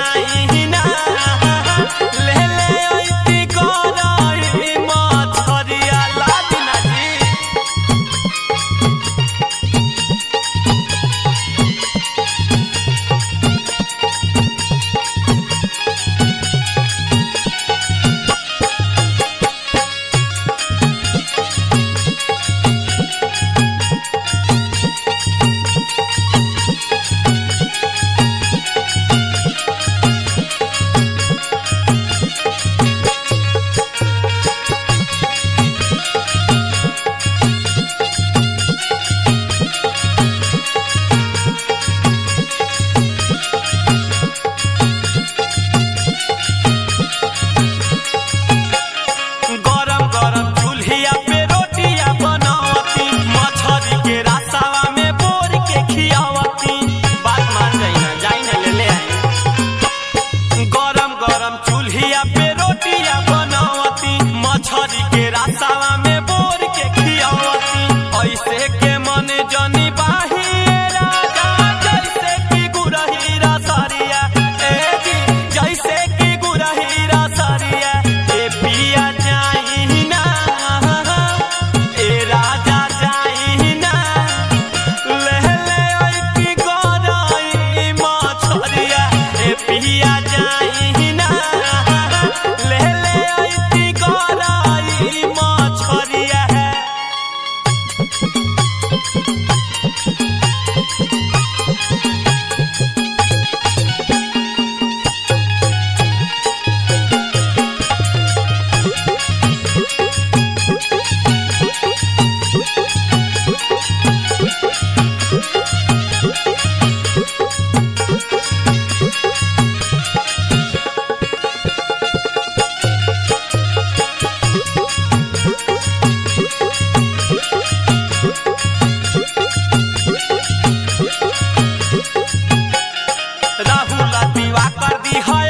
जाई ना ले ले ओइती गरई मछरिया लादिना जी। गरम गरम चूल्हिया पे रोटियां बनावती मछरी के रसावा में बोर के खियावती। बात मान जाई ना ले ले आई। गरम गरम चूल्हिया पे रोटियां बनावती मछरी के रसावा में बोर के खियावती। ऐसे के मन जनी बाही राजा जैसे कि गुरही रसरिया ए जी जैसे कि गुरही रसरिया ए पिया जाई ना ए राजा जाई ना ले ले ओइती गरई मछरिया ए पिया जाई ना ले ले ओइती गरई मछरिया। राहुल दिवाकर दी है